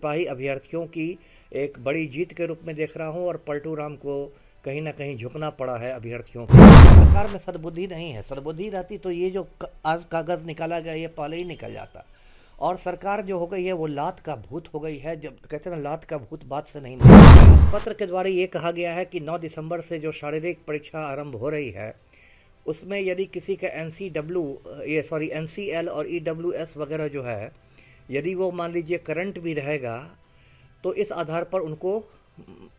सिपाही अभ्यर्थियों की एक बड़ी जीत के रूप में देख रहा हूं और पलटू राम को कहीं ना कहीं झुकना पड़ा है अभ्यर्थियों को। सरकार में सद्बुद्धि नहीं है। सद्बुद्धि रहती तो ये जो आज कागज़ निकाला गया ये पहले ही निकल जाता। और सरकार जो हो गई है वो लात का भूत हो गई है। जब कहते हैं ना, लात का भूत बात से नहीं मानता। इस पत्र के द्वारा ये कहा गया है कि 9 दिसंबर से जो शारीरिक परीक्षा आरंभ हो रही है उसमें यदि किसी का एनसीएल और ईडब्ल्यूएस वगैरह जो है, यदि वो मान लीजिए करंट भी रहेगा तो इस आधार पर उनको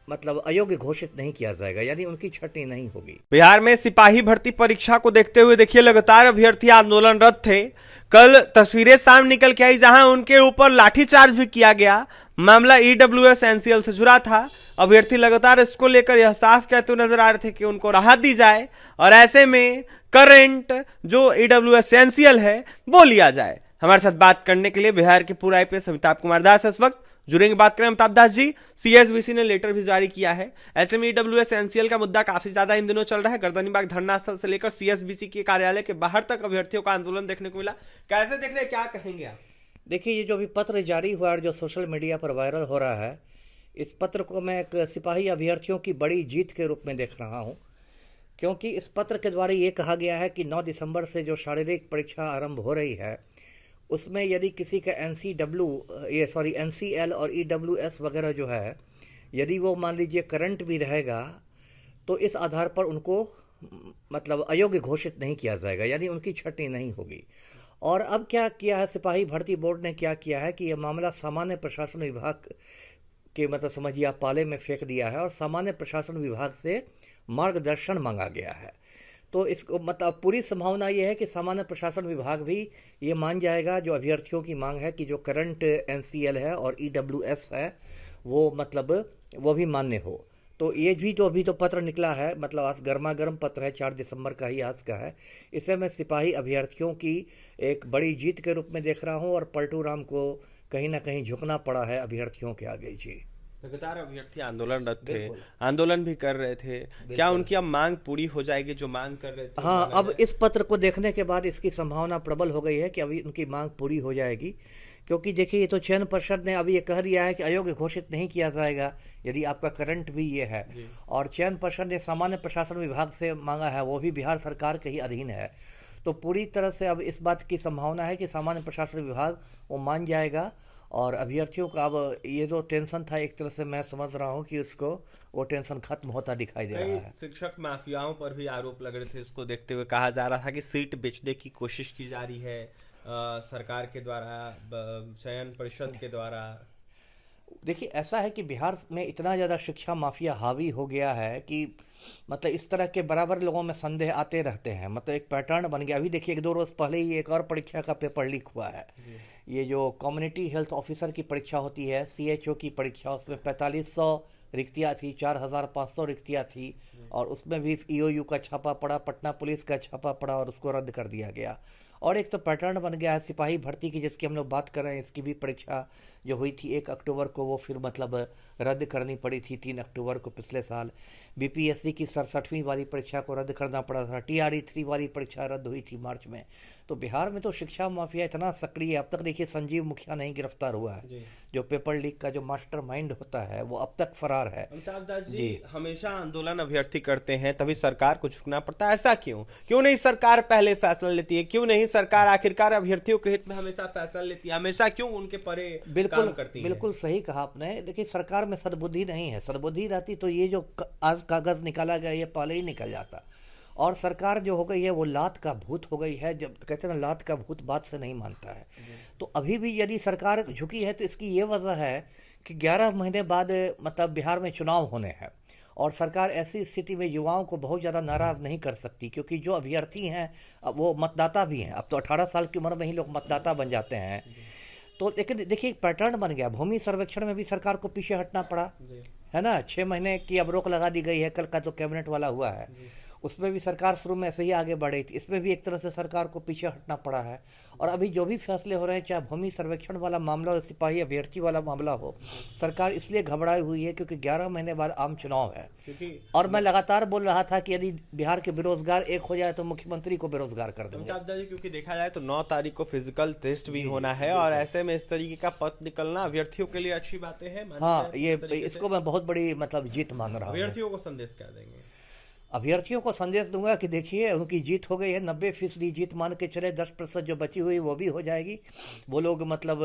मतलब अयोग्य घोषित नहीं किया जाएगा, यानी उनकी छटनी नहीं होगी। बिहार में सिपाही भर्ती परीक्षा को देखते हुए देखिए लगातार अभ्यर्थी आंदोलनरत थे। कल तस्वीरें सामने निकल के आई जहां उनके ऊपर लाठीचार्ज भी किया गया। मामला ईडब्ल्यूएस एनसीएल से जुड़ा था। अभ्यर्थी लगातार इसको लेकर यह साफ कहते हुए नजर आ रहे थे कि उनको राहत दी जाए और ऐसे में करंट जो ईडब्ल्यूएस एनसीएल है वो लिया जाए। हमारे साथ बात करने के लिए बिहार के पूर्व आईपीएस अमिताभ कुमार दास इस वक्त जुड़ेंगे। बात करें अमिताभ दास जी, सीएसबीसी ने लेटर भी जारी किया है। ऐसे में ईडब्ल्यूएस एनसीएल का मुद्दा काफी ज्यादा इन दिनों चल रहा है। गर्दनीबाग धरना स्थल से लेकर सीएसबीसी के कार्यालय के बाहर तक अभ्यर्थियों का आंदोलन देखने को मिला। कैसे देख रहे हैं, क्या कहेंगे आप? देखिए, ये जो भी पत्र जारी हुआ और जो सोशल मीडिया पर वायरल हो रहा है, इस पत्र को मैं एक सिपाही अभ्यर्थियों की बड़ी जीत के रूप में देख रहा हूँ, क्योंकि इस पत्र के द्वारा ये कहा गया है कि 9 दिसंबर से जो शारीरिक परीक्षा आरंभ हो रही है उसमें यदि किसी का एनसीएल और ईडब्ल्यूएस वगैरह जो है, यदि वो मान लीजिए करंट भी रहेगा तो इस आधार पर उनको मतलब अयोग्य घोषित नहीं किया जाएगा, यानी उनकी छटनी नहीं होगी। और अब क्या किया है सिपाही भर्ती बोर्ड ने, क्या किया है कि यह मामला सामान्य प्रशासन विभाग के मतलब समझिए आप पाले में फेंक दिया है और सामान्य प्रशासन विभाग से मार्गदर्शन मांगा गया है। तो इसको मतलब पूरी संभावना ये है कि सामान्य प्रशासन विभाग भी ये मान जाएगा, जो अभ्यर्थियों की मांग है कि जो करंट एनसीएल है और ईडब्ल्यूएस है वो मतलब वो भी मान्य हो। तो ये भी जो अभी तो पत्र निकला है, मतलब आज गर्मा गर्म पत्र है, 4 दिसंबर का ही आज का है। इसे मैं सिपाही अभ्यर्थियों की एक बड़ी जीत के रूप में देख रहा हूँ और पलटू राम को कहीं ना कहीं झुकना पड़ा है अभ्यर्थियों के आगे। जी, लगातार अभ्यर्थी आंदोलनरत थे, आंदोलन भी कर रहे थे। क्या उनकी अब मांग पूरी हो जाएगी जो मांग कर रहे थे? हाँ, अब इस पत्र को देखने के बाद इसकी संभावना प्रबल हो गई है कि अभी उनकी मांग पूरी हो जाएगी, क्योंकि देखिए ये तो चयन पर्षद ने अभी ये कह दिया है कि अयोग्य घोषित नहीं किया जाएगा यदि आपका करंट भी ये है। और चयन पर्षद ने सामान्य प्रशासन विभाग से मांगा है, वो भी बिहार सरकार के ही अधीन है। तो पूरी तरह से अब इस बात की संभावना है कि सामान्य प्रशासन विभाग वो मान जाएगा और अभ्यर्थियों का अब ये जो टेंशन था, एक तरह से मैं समझ रहा हूँ कि उसको वो टेंशन खत्म होता दिखाई दे रहा है। शिक्षक माफियाओं पर भी आरोप लग रहे थे। इसको देखते हुए कहा जा रहा था कि सीट बेचने की कोशिश की जा रही है सरकार के द्वारा, चयन परिषद के द्वारा। देखिए, ऐसा है कि बिहार में इतना ज़्यादा शिक्षा माफिया हावी हो गया है कि मतलब इस तरह के बराबर लोगों में संदेह आते रहते हैं, मतलब एक पैटर्न बन गया। अभी देखिए 1-2 रोज़ पहले ही एक और परीक्षा का पेपर लीक हुआ है। ये जो कम्युनिटी हेल्थ ऑफिसर की परीक्षा होती है, सीएचओ की परीक्षा, उसमें 4500 रिक्तियाँ थी, 4500 रिक्तियाँ थी और उसमें भी ईओयू का छापा पड़ा, पटना पुलिस का छापा पड़ा और उसको रद्द कर दिया गया। और एक तो पैटर्न बन गया है सिपाही भर्ती की, जिसकी हम लोग बात कर रहे हैं, इसकी भी परीक्षा जो हुई थी 1 अक्टूबर को, वो फिर मतलब रद्द करनी पड़ी थी 3 अक्टूबर को पिछले साल। बीपीएससी की 67वीं वाली परीक्षा को रद्द करना पड़ा था। टीआरई 3 वाली परीक्षा रद्द हुई थी मार्च में। तो बिहार में तो शिक्षा माफिया इतना सक्रिय है। अब तक देखिए संजीव मुखिया नहीं गिरफ्तार हुआ है, जो पेपर लीक का जो मास्टरमाइंड होता है वो अब तक फरार है। अमिताभ दास जी, हमेशा आंदोलन अभ्यर्थी करते हैं तभी सरकार को झुकना पड़ता है, ऐसा क्यों नहीं सरकार पहले फैसला लेती है? क्यों नहीं सरकार आखिरकार अभ्यर्थियों के हित में हमेशा फैसला लेती है? हमेशा क्यों उनके परे काम करती है? बिल्कुल सही कहा आपने। देखिए, सरकार में सद्बुद्धि नहीं है। सद्बुद्धि रहती तो ये जो आज कागज़ निकाला गया ये पहले ही निकल जाता। और सरकार जो हो गई है वो लात का भूत हो गई है। जब कहते हैं ना, लात का भूत बात से नहीं मानता है। तो अभी भी यदि सरकार झुकी है तो इसकी ये वजह है कि 11 महीने बाद मतलब बिहार में चुनाव होने हैं और सरकार ऐसी स्थिति में युवाओं को बहुत ज़्यादा नाराज़ नहीं कर सकती, क्योंकि जो अभ्यर्थी हैं वो मतदाता भी हैं। अब तो 18 साल की उम्र में ही लोग मतदाता बन जाते हैं। तो लेकिन देखिए एक पैटर्न बन गया। भूमि सर्वेक्षण में भी सरकार को पीछे हटना पड़ा है ना। 6 महीने की अब रोक लगा दी गई है, कल का जो कैबिनेट वाला हुआ है उसमें भी सरकार शुरू में ऐसे ही आगे बढ़ी थी, इसमें भी एक तरह से सरकार को पीछे हटना पड़ा है। और अभी जो भी फैसले हो रहे हैं, चाहे भूमि सर्वेक्षण वाला मामला हो, सिपाही अभ्यर्थी वाला मामला हो, सरकार इसलिए घबराई हुई है क्योंकि 11 महीने बाद आम चुनाव है। और मैं लगातार बोल रहा था कि यदि बिहार के बेरोजगार एक हो जाए तो मुख्यमंत्री को बेरोजगार कर देंगे। अमिताभ जी, क्योंकि देखा जाए तो 9 तारीख को फिजिकल टेस्ट भी होना है, और ऐसे में इस तरीके का पत्र निकलना अभ्यर्थियों के लिए अच्छी बातें हैं। हाँ, ये इसको मैं बहुत बड़ी मतलब जीत मान रहा हूँ। अभ्यर्थियों को संदेश क्या देंगे? अभ्यर्थियों को संदेश दूंगा कि देखिए, उनकी जीत हो गई है, 90% जीत मान के चले, 10% जो बची हुई वो भी हो जाएगी। वो लोग मतलब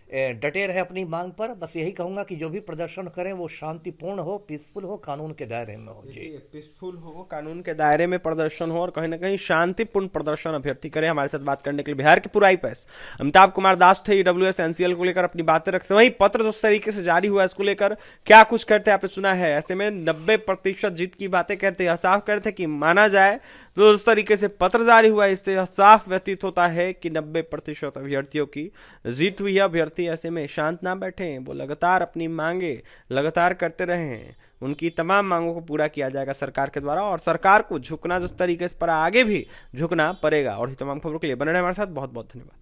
डटे रहे अपनी मांग पर। बस यही कहूंगा कि जो भी प्रदर्शन करें वो शांतिपूर्ण हो, पीसफुल हो, कानून के दायरे में हो। जी, पीसफुल हो, कानून के दायरे में प्रदर्शन हो, और कहीं ना कहीं शांतिपूर्ण प्रदर्शन अभ्यर्थी करे। हमारे साथ बात करने के लिए बिहार के पूर्व IPS अमिताभ कुमार दास थे। EWS NCL को लेकर अपनी बातें रखते, वही पत्र जिस तरीके से जारी हुआ इसको लेकर क्या कुछ करते आपने सुना है। ऐसे में 90% जीत की बातें करते हैं, साफ करते कि माना जाए तो इस तरीके से पत्र जारी हुआ, इससे साफ व्यतीत होता है कि 90% अभ्यर्थियों की जीत हुई है। अभ्यर्थी ऐसे में शांत ना बैठे, वो लगातार अपनी मांगे लगातार करते रहे। उनकी तमाम मांगों को पूरा किया जाएगा सरकार के द्वारा, और सरकार को झुकना जिस तरीके से पर आगे भी झुकना पड़ेगा। और तमाम खबरों के लिए बने रहे हमारे साथ। बहुत बहुत धन्यवाद।